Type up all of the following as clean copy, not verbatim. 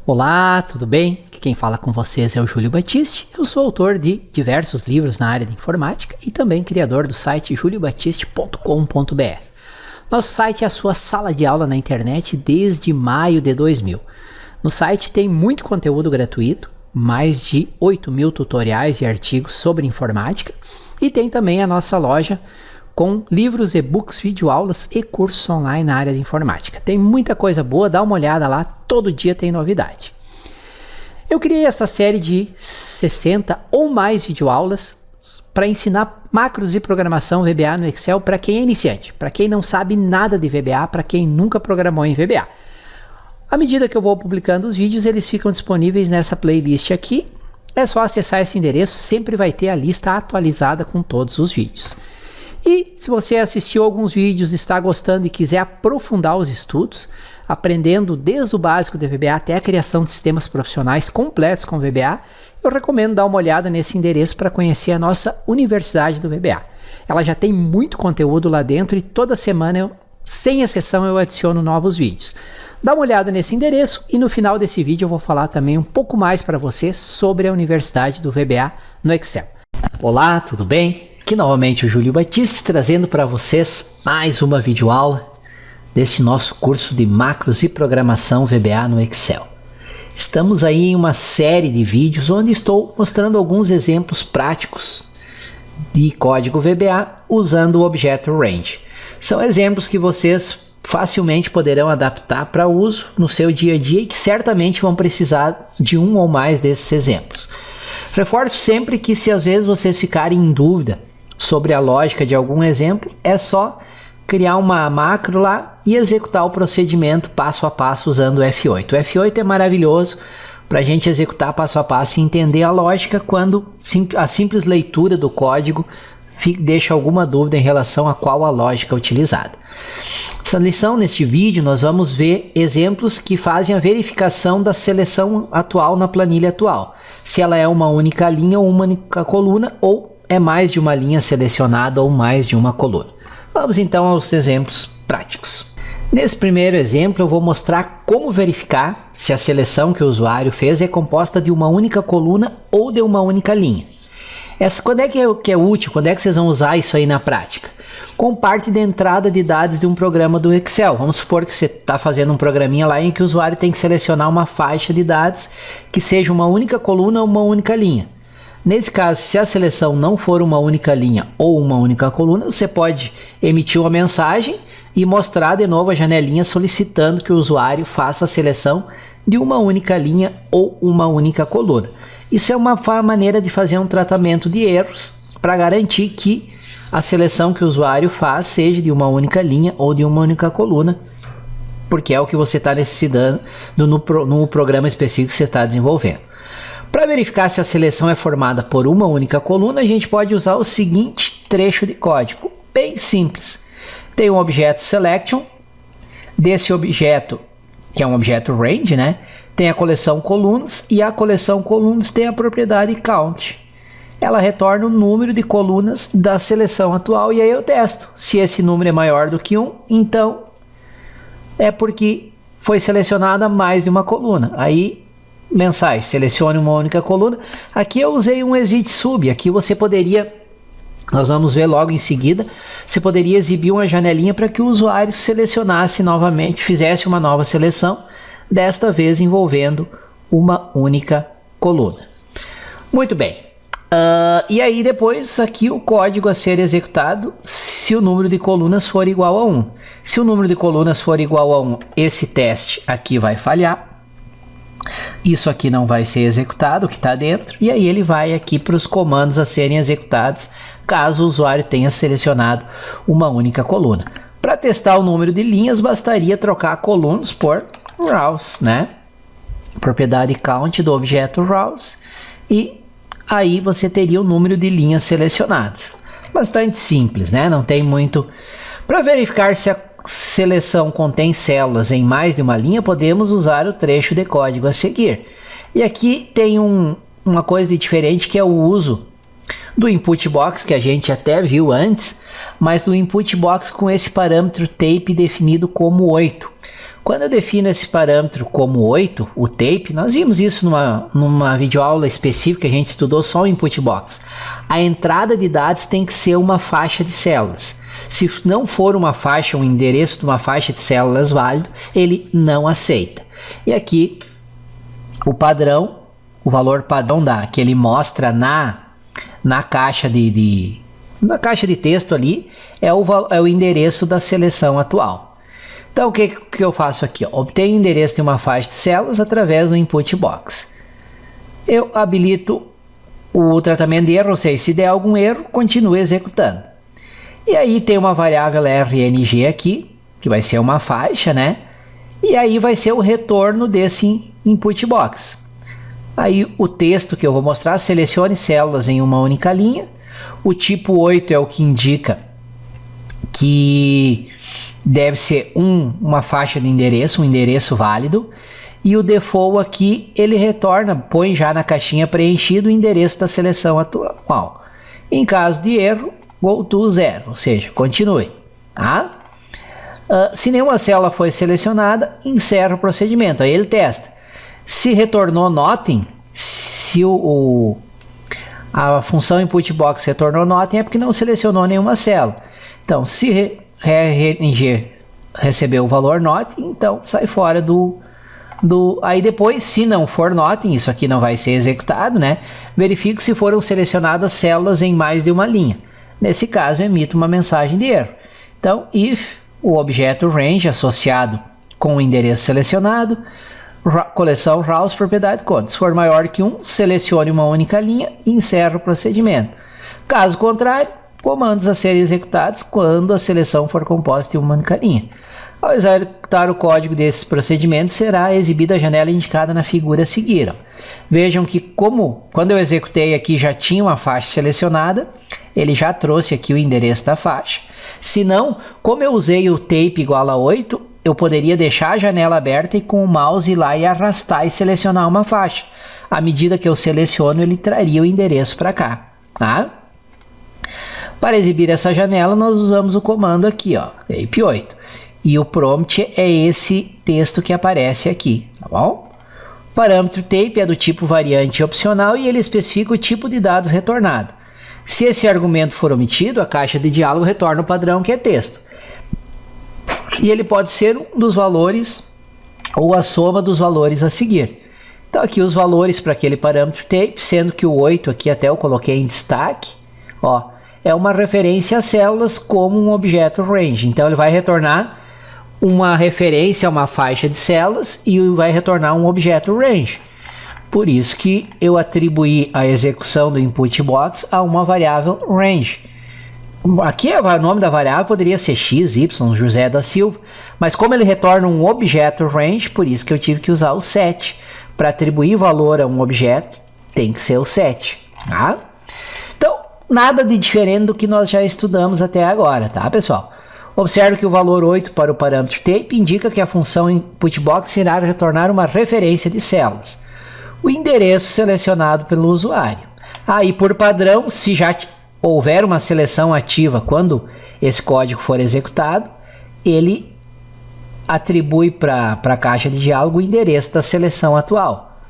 Olá, tudo bem? Aqui quem fala com vocês é o Júlio Batiste. Eu sou autor de diversos livros na área de informática e também criador do site juliobatiste.com.br. Nosso site é a sua sala de aula na internet desde maio de 2000. No site tem muito conteúdo gratuito, mais de 8.000 tutoriais e artigos sobre informática, e tem também a nossa loja com livros, e-books, videoaulas e cursos online na área de informática. Tem muita coisa boa, dá uma olhada lá, todo dia tem novidade. Eu criei esta série de 60 ou mais videoaulas para ensinar macros e programação VBA no Excel para quem é iniciante, para quem não sabe nada de VBA, para quem nunca programou em VBA. À medida que eu vou publicando os vídeos, eles ficam disponíveis nessa playlist aqui. É só acessar esse endereço, sempre vai ter a lista atualizada com todos os vídeos. E se você assistiu alguns vídeos, está gostando e quiser aprofundar os estudos, aprendendo desde o básico de VBA até a criação de sistemas profissionais completos com VBA, eu recomendo dar uma olhada nesse endereço para conhecer a nossa Universidade do VBA. Ela já tem muito conteúdo lá dentro e toda semana, sem exceção, eu adiciono novos vídeos. Dá uma olhada nesse endereço e no final desse vídeo eu vou falar também um pouco mais para você sobre a Universidade do VBA no Excel. Olá, tudo bem? Aqui novamente o Júlio Batiste trazendo para vocês mais uma videoaula desse nosso curso de macros e programação VBA no Excel. Estamos aí em uma série de vídeos onde estou mostrando alguns exemplos práticos de código VBA usando o Objeto Range. São exemplos que vocês facilmente poderão adaptar para uso no seu dia a dia e que certamente vão precisar de um ou mais desses exemplos. Reforço sempre que se às vezes vocês ficarem em dúvida sobre a lógica de algum exemplo, é só criar uma macro lá e executar o procedimento passo a passo usando o F8. O F8 é maravilhoso para a gente executar passo a passo e entender a lógica quando a simples leitura do código deixa alguma dúvida em relação a qual a lógica utilizada. Essa lição, neste vídeo, nós vamos ver exemplos que fazem a verificação da seleção atual na planilha atual. Se ela é uma única linha ou uma única coluna, ou é mais de uma linha selecionada ou mais de uma coluna. Vamos então aos exemplos práticos. Nesse primeiro exemplo eu vou mostrar como verificar se a seleção que o usuário fez é composta de uma única coluna ou de uma única linha. Quando é que é útil? Quando é que vocês vão usar isso aí na prática? Com parte de entrada de dados de um programa do Excel. Vamos supor que você está fazendo um programinha lá em que o usuário tem que selecionar uma faixa de dados que seja uma única coluna ou uma única linha. Nesse caso, se a seleção não for uma única linha ou uma única coluna, você pode emitir uma mensagem e mostrar de novo a janelinha solicitando que o usuário faça a seleção de uma única linha ou uma única coluna. Isso é uma maneira de fazer um tratamento de erros para garantir que a seleção que o usuário faz seja de uma única linha ou de uma única coluna, porque é o que você está necessitando no programa específico que você está desenvolvendo. Para verificar se a seleção é formada por uma única coluna, a gente pode usar o seguinte trecho de código, bem simples. Tem um objeto selection, desse objeto, que é um objeto range, né? Tem a coleção columns e a coleção columns tem a propriedade count. Ela retorna o número de colunas da seleção atual e aí eu testo. Se esse número é maior do que 1, então é porque foi selecionada mais de uma coluna. Aí mensais, selecione uma única coluna. Aqui eu usei um exit sub, aqui você poderia, nós vamos ver logo em seguida, você poderia exibir uma janelinha para que o usuário selecionasse novamente, fizesse uma nova seleção, desta vez envolvendo uma única coluna. Muito bem, e aí depois aqui o código a ser executado se o número de colunas for igual a 1. Se o número de colunas for igual a 1, esse teste aqui vai falhar. Isso aqui não vai ser executado, o que está dentro, e aí ele vai aqui para os comandos a serem executados caso o usuário tenha selecionado uma única coluna. Para testar o número de linhas, bastaria trocar colunas por rows, né? Propriedade count do objeto rows, e aí você teria o número de linhas selecionadas. Bastante simples, né? Não tem muito. Para verificar se a seleção contém células em mais de uma linha, podemos usar o trecho de código a seguir. E aqui tem uma coisa de diferente, que é o uso do input box, que a gente até viu antes, mas do input box com esse parâmetro tape definido como 8. Quando eu defino esse parâmetro como 8, o tape, nós vimos isso numa videoaula específica que a gente estudou só o input box. A entrada de dados tem que ser uma faixa de células. Se não for uma faixa, um endereço de uma faixa de células válido, ele não aceita. E aqui o padrão, o valor padrão que ele mostra na caixa na caixa de texto ali é o endereço da seleção atual. Então o que eu faço aqui? Obtenho o endereço de uma faixa de células através do input box. Eu habilito o tratamento de erro, ou seja, se der algum erro, continue executando. E aí tem uma variável RNG aqui, que vai ser uma faixa, né? E aí vai ser o retorno desse input box. Aí o texto que eu vou mostrar, selecione células em uma única linha. O tipo 8 é o que indica que deve ser uma faixa de endereço, um endereço válido. E o default aqui, ele retorna, põe já na caixinha preenchido o endereço da seleção atual. Em caso de erro, go to 0, ou seja, continue. Tá? Se nenhuma célula foi selecionada, encerra o procedimento. Aí ele testa. Se retornou nothing, se a função input box retornou nothing, é porque não selecionou nenhuma célula. Então, se RNG recebeu o valor nothing, então sai fora aí depois, se não for nothing, isso aqui não vai ser executado, né? Verifique se foram selecionadas células em mais de uma linha. Nesse caso, emito uma mensagem de erro. Então, if o objeto range associado com o endereço selecionado, coleção raws propriedade conta. Se for maior que 1, selecione uma única linha e encerra o procedimento. Caso contrário, comandos a serem executados quando a seleção for composta em uma única linha. Ao executar o código desses procedimentos, será exibida a janela indicada na figura a seguir. Vejam que quando eu executei aqui já tinha uma faixa selecionada, ele já trouxe aqui o endereço da faixa. Se não, como eu usei o tape igual a 8, eu poderia deixar a janela aberta e com o mouse ir lá e arrastar e selecionar uma faixa. À medida que eu seleciono, ele traria o endereço para cá. Tá? Para exibir essa janela, nós usamos o comando aqui, ó, tape 8. E o prompt é esse texto que aparece aqui, tá bom? O parâmetro tape é do tipo variante opcional e ele especifica o tipo de dados retornado. Se esse argumento for omitido, a caixa de diálogo retorna o padrão que é texto. E ele pode ser um dos valores ou a soma dos valores a seguir. Então aqui os valores para aquele parâmetro tape, sendo que o 8 aqui até eu coloquei em destaque, ó, é uma referência a células como um objeto range. Então ele vai retornar uma referência a uma faixa de células e vai retornar um objeto range. Por isso que eu atribuí a execução do input box a uma variável range. Aqui o nome da variável poderia ser x, y, José da Silva, mas como ele retorna um objeto range, por isso que eu tive que usar o set. Para atribuir valor a um objeto, tem que ser o set. Tá? Então, nada de diferente do que nós já estudamos até agora, tá, pessoal? Observe que o valor 8 para o parâmetro tape indica que a função inputBox irá retornar uma referência de células, o endereço selecionado pelo usuário. Aí, por padrão, se já houver uma seleção ativa quando esse código for executado, ele atribui para a caixa de diálogo o endereço da seleção atual.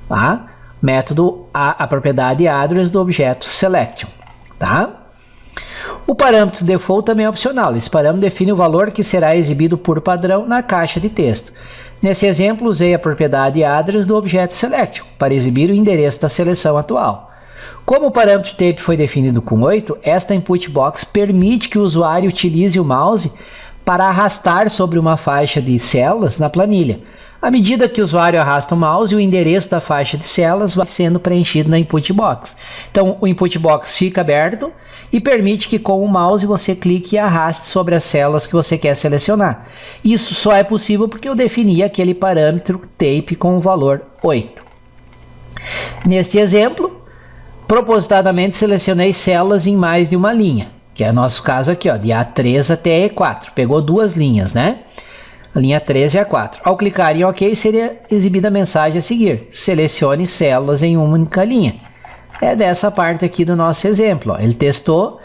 Tá? Método a propriedade address do objeto selection. Tá? O parâmetro default também é opcional. Esse parâmetro define o valor que será exibido por padrão na caixa de texto. Nesse exemplo, usei a propriedade address do objeto selection para exibir o endereço da seleção atual. Como o parâmetro tape foi definido com 8, esta input box permite que o usuário utilize o mouse para arrastar sobre uma faixa de células na planilha. À medida que o usuário arrasta o mouse, o endereço da faixa de células vai sendo preenchido na input box. Então, o input box fica aberto e permite que com o mouse você clique e arraste sobre as células que você quer selecionar. Isso só é possível porque eu defini aquele parâmetro tape com o valor 8. Neste exemplo, propositadamente selecionei células em mais de uma linha, que é o nosso caso aqui, ó, de A3 até E4. Pegou duas linhas, né? A linha 3 e a 4. Ao clicar em OK, seria exibida a mensagem a seguir. Selecione células em uma única linha. É dessa parte aqui do nosso exemplo. Ó. Ele testou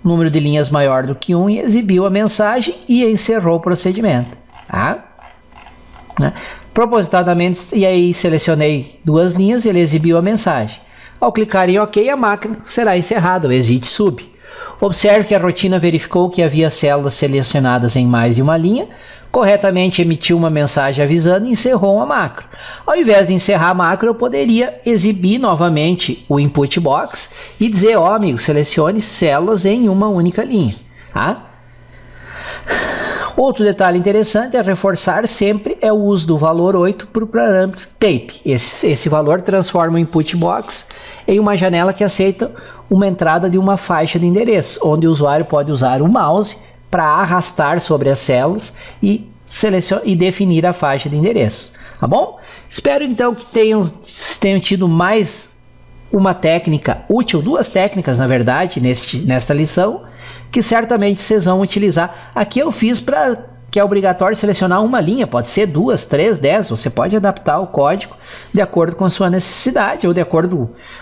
número de linhas maior do que 1 e exibiu a mensagem e encerrou o procedimento. Tá? né? Propositadamente, e aí selecionei 2 linhas e ele exibiu a mensagem. Ao clicar em OK, a máquina será encerrada, o exit sub. Observe que a rotina verificou que havia células selecionadas em mais de uma linha, corretamente emitiu uma mensagem avisando e encerrou a macro. Ao invés de encerrar a macro, eu poderia exibir novamente o input box e dizer, ó amigo, selecione células em uma única linha. Tá? Outro detalhe interessante é reforçar sempre o uso do valor 8 para o parâmetro tape. Esse valor transforma o input box em uma janela que aceita uma entrada de uma faixa de endereço, onde o usuário pode usar o mouse para arrastar sobre as células e definir a faixa de endereço. Tá bom? Espero então que tenham tido mais uma técnica útil, 2 técnicas na verdade, nesta lição, que certamente vocês vão utilizar. Aqui eu fiz que é obrigatório selecionar uma linha, pode ser 2, 3, 10, você pode adaptar o código de acordo com a sua necessidade, ou de acordo,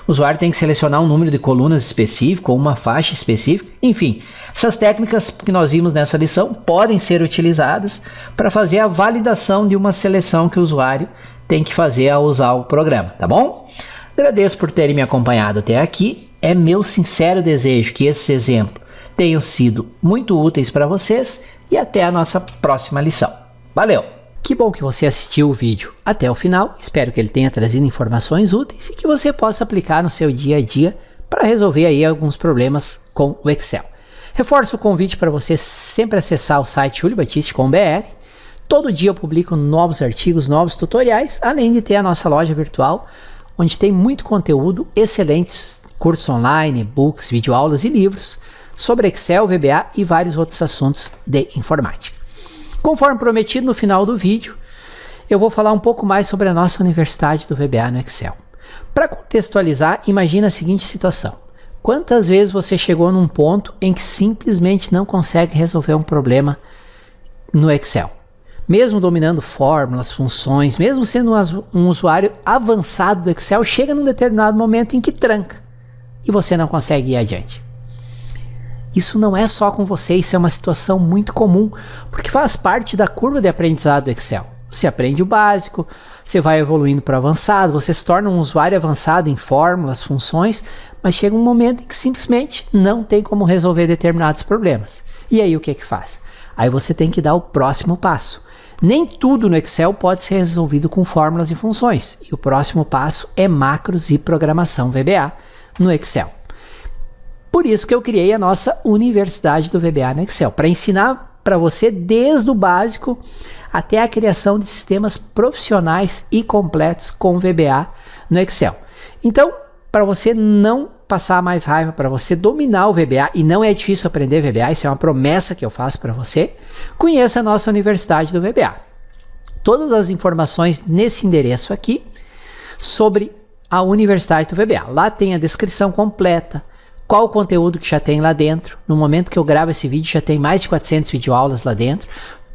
o usuário tem que selecionar um número de colunas específico, ou uma faixa específica, enfim. Essas técnicas que nós vimos nessa lição podem ser utilizadas para fazer a validação de uma seleção que o usuário tem que fazer ao usar o programa, tá bom? Agradeço por terem me acompanhado até aqui, é meu sincero desejo que esses exemplos tenham sido muito úteis para vocês e até a nossa próxima lição. Valeu! Que bom que você assistiu o vídeo até o final, espero que ele tenha trazido informações úteis e que você possa aplicar no seu dia a dia para resolver aí alguns problemas com o Excel. Reforço o convite para você sempre acessar o site juliobatiste.com.br. Todo dia eu publico novos artigos, novos tutoriais, além de ter a nossa loja virtual, onde tem muito conteúdo, excelentes cursos online, e-books, videoaulas e livros sobre Excel, VBA e vários outros assuntos de informática. Conforme prometido, no final do vídeo, eu vou falar um pouco mais sobre a nossa Universidade do VBA no Excel. Para contextualizar, imagina a seguinte situação. Quantas vezes você chegou num ponto em que simplesmente não consegue resolver um problema no Excel? Mesmo dominando fórmulas, funções, mesmo sendo um usuário avançado do Excel, chega num determinado momento em que tranca e você não consegue ir adiante. Isso não é só com você, isso é uma situação muito comum, porque faz parte da curva de aprendizado do Excel. Você aprende o básico, você vai evoluindo para o avançado, você se torna um usuário avançado em fórmulas, funções, mas chega um momento em que simplesmente não tem como resolver determinados problemas. E aí o que que faz? Aí você tem que dar o próximo passo. Nem tudo no Excel pode ser resolvido com fórmulas e funções, e o próximo passo é macros e programação VBA no Excel. Por isso que eu criei a nossa Universidade do VBA no Excel, para ensinar para você desde o básico até a criação de sistemas profissionais e completos com VBA no Excel. Então, para você não passar mais raiva, para você dominar o VBA, e não é difícil aprender VBA, isso é uma promessa que eu faço para você, conheça a nossa Universidade do VBA. Todas as informações nesse endereço aqui sobre a Universidade do VBA. Lá tem a descrição completa, qual o conteúdo que já tem lá dentro. No momento que eu gravo esse vídeo já tem mais de 400 videoaulas lá dentro.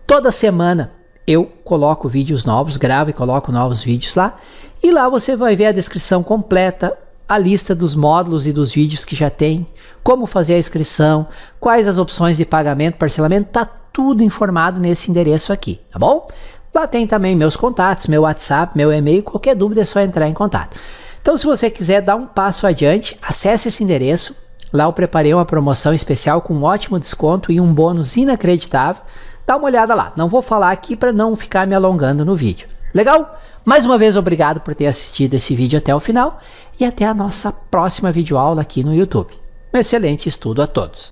Toda semana eu coloco vídeos novos, gravo e coloco novos vídeos lá. E lá você vai ver a descrição completa, a lista dos módulos e dos vídeos que já tem, como fazer a inscrição, quais as opções de pagamento, parcelamento, tá tudo informado nesse endereço aqui, tá bom? Lá tem também meus contatos, meu WhatsApp, meu e-mail, qualquer dúvida é só entrar em contato. Então, se você quiser dar um passo adiante, acesse esse endereço. Lá eu preparei uma promoção especial com um ótimo desconto e um bônus inacreditável. Dá uma olhada lá. Não vou falar aqui para não ficar me alongando no vídeo. Legal? Mais uma vez, obrigado por ter assistido esse vídeo até o final e até a nossa próxima videoaula aqui no YouTube. Um excelente estudo a todos!